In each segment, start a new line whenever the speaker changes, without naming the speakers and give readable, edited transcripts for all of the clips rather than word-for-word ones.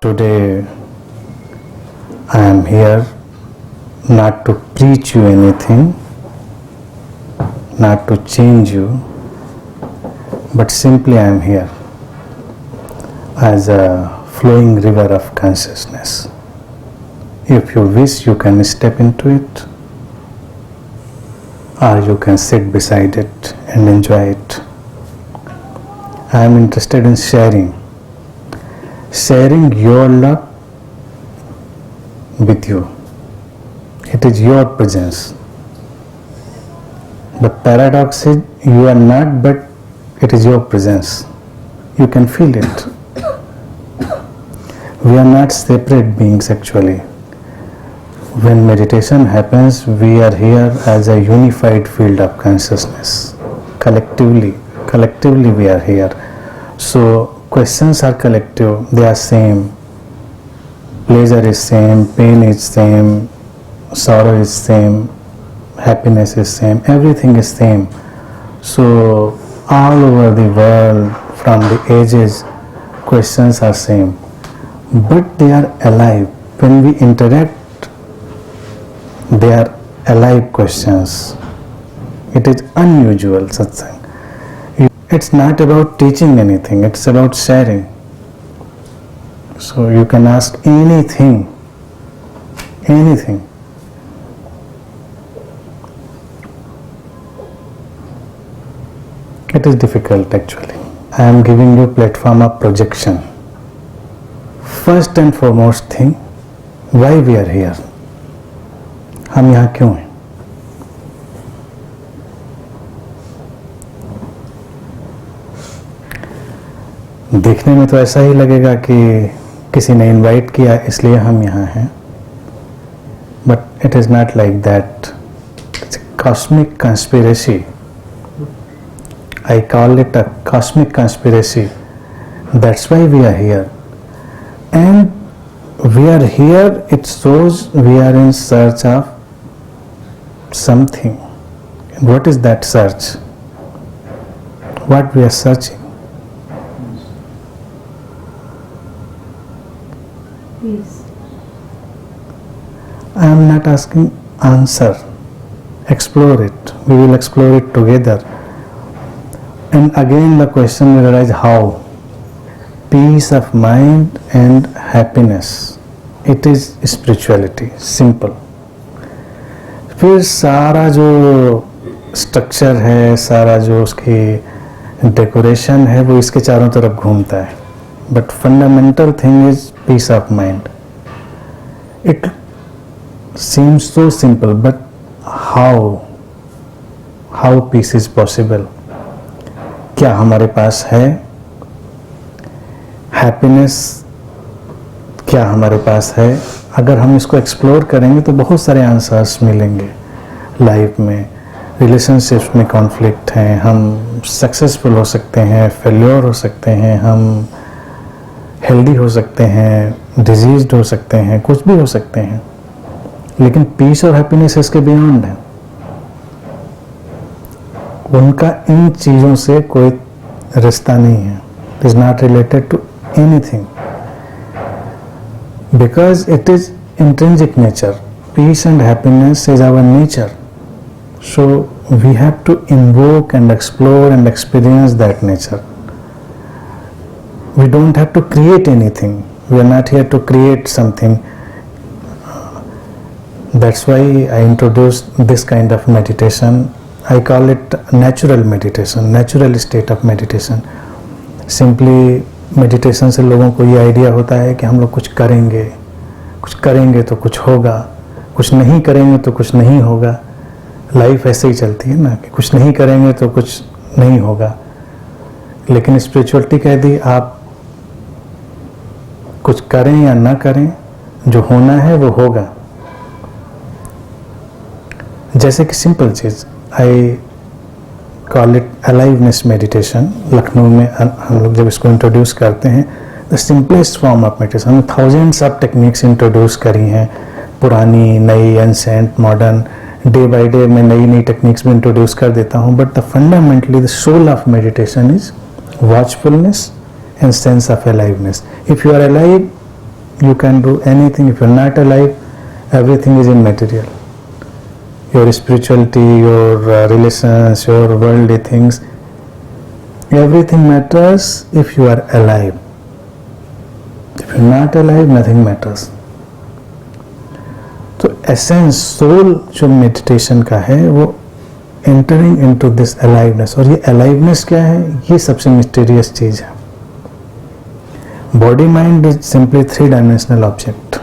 Today I am here not to preach you anything, not to change you, but simply I am here as a flowing river of consciousness. If you wish, you can step into it, or you can sit beside it and enjoy it. I am interested in sharing your love with you. It is your presence. The paradox is you are not, but it is your presence. You can feel it. We are not separate beings actually. When meditation happens, we are here as a unified field of consciousness. Collectively we are here. So questions are collective, they are same. Pleasure is same, pain is same, sorrow is same, happiness is same, everything is same. So all over the world, from the ages, questions are same. But they are alive. When we interact, they are alive questions. It is unusual satsang. It's not about teaching anything, it's about sharing. So you can ask anything. It is difficult actually. I am giving you platform of projection. First and foremost thing, why we are here? हम यहाँ क्यों हैं? देखने में तो ऐसा ही लगेगा कि किसी ने इनवाइट किया इसलिए हम यहाँ हैं, but it is not like that. It's a cosmic conspiracy. I call it a cosmic conspiracy. That's why we are here. And we are here, it shows we are in search of something. And what is that search? What we are searching?
Peace.
I am not asking answer. Explore it. We will explore it together. And again the question will arise, how? Peace of mind and happiness. It is spirituality. Simple. फिर सारा जो structure है, सारा जो उसकी decoration है, वो इसके चारों तरफ घूमता है. But fundamental thing is peace of mind. It seems so simple, but how peace is possible? क्या हमारे पास है हैप्पीनेस? क्या हमारे पास है? अगर हम इसको एक्सप्लोर करेंगे तो बहुत सारे आंसर्स मिलेंगे लाइफ में. रिलेशनशिप्स में कॉन्फ्लिक्ट हैं, हम सक्सेसफुल हो सकते हैं, फेल्योर हो सकते हैं, हम हेल्दी हो सकते हैं, डिजीज्ड हो सकते हैं, कुछ भी हो सकते हैं. लेकिन पीस और हैप्पीनेस इसके बियॉन्ड है. उनका इन चीज़ों से कोई रिश्ता नहीं है. It is not related to anything because it is intrinsic nature. Peace and happiness is our nature. So we have to invoke and explore and experience that nature. We don't have to create anything. We are not here to create something. That's why I introduced this kind of meditation. I call it natural meditation, natural state of meditation. Simply meditation से लोगों को ये idea होता है कि हम लोग कुछ करेंगे तो कुछ होगा, कुछ नहीं करेंगे तो कुछ नहीं होगा. लाइफ ऐसे ही चलती है ना कि कुछ नहीं करेंगे तो कुछ नहीं होगा. लेकिन स्पिरिचुअलिटी कह दी आप कुछ करें या ना करें, जो होना है वो होगा. जैसे कि सिंपल चीज, I call it aliveness meditation. Lucknow में हम लोग जब इसको इंट्रोड्यूस करते हैं, the simplest form of meditation. हमने थाउजेंड्स ऑफ टेक्निक्स इंट्रोड्यूस करी हैं, पुरानी, नई, ancient, modern. Day by day मैं नई नई टेक्निक्स भी इंट्रोड्यूस कर देता हूँ. But the fundamentally the soul of meditation is watchfulness and sense of aliveness. If you are alive, You can do anything. If you're not alive, everything is immaterial. Your spirituality, your relations, your worldly things, everything matters if you are alive. If you're not alive, nothing matters. तो essence, soul जो meditation का है वो entering into this aliveness. और ये aliveness क्या है? ये सबसे मिस्टीरियस चीज है. Body mind is simply 3 dimensional object.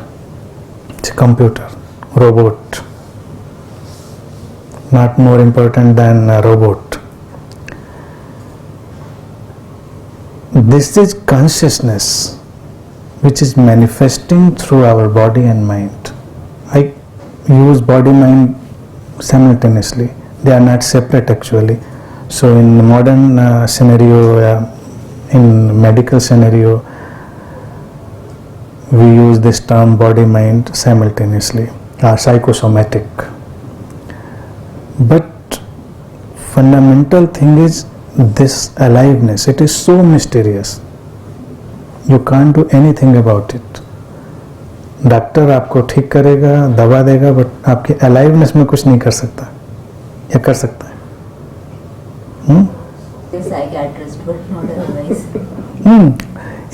Computer, robot, not more important than a robot. This is consciousness which is manifesting through our body and mind. I use body mind simultaneously. They are not separate actually. So in modern scenario, in medical scenario, we use this term body mind simultaneously, psychosomatic. But fundamental thing is this aliveness. It is so mysterious. You can't do anything about it. Doctor आपको ठीक करेगा, दवा देगा, but आपके aliveness में कुछ नहीं कर सकता. या कर सकता है?
Psychiatrist, but not otherwise.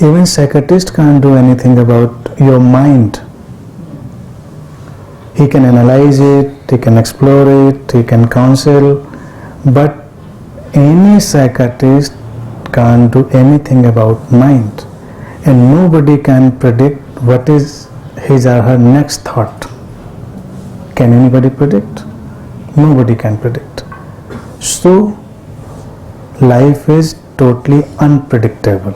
Even psychiatrist can't do anything about your mind. He can analyze it, he can explore it, he can counsel, but any psychiatrist can't do anything about mind, and nobody can predict what is his or her next thought. Can anybody predict? Nobody can predict. So life is totally unpredictable.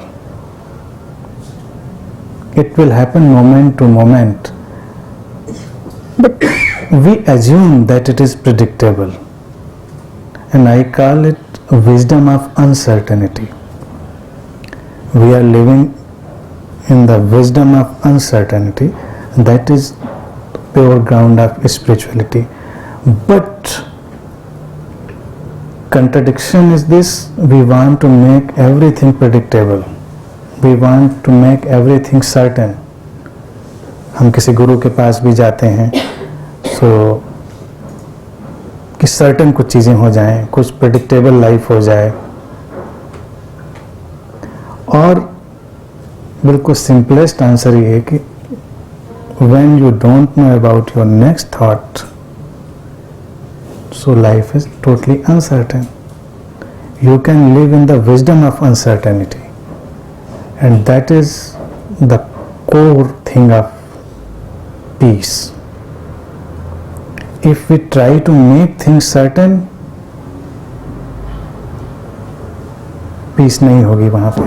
It will happen moment to moment. But we assume that it is predictable, and I call it wisdom of uncertainty. We are living in the wisdom of uncertainty. That is pure ground of spirituality. But contradiction is this: we want to make everything predictable. We want to make everything certain. हम किसी गुरु के पास भी जाते हैं तो कि certain कुछ चीज़ें हो जाएं, कुछ प्रेडिक्टेबल लाइफ हो जाए. और बिल्कुल सिंपलेस्ट आंसर ये है कि when you don't know about your next thought, so life is totally uncertain. You can live in the wisdom of uncertainty, and that is the core thing of peace. If we try to make things certain, peace नहीं होगी वहाँ पे,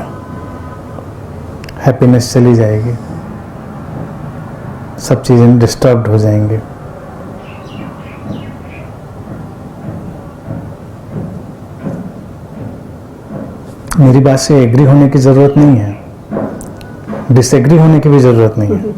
happiness चली जाएगी, सब चीज़ें disturbed हो जाएंगे. मेरी बात से एग्री होने की ज़रूरत नहीं है, डिसएग्री होने की भी ज़रूरत नहीं है.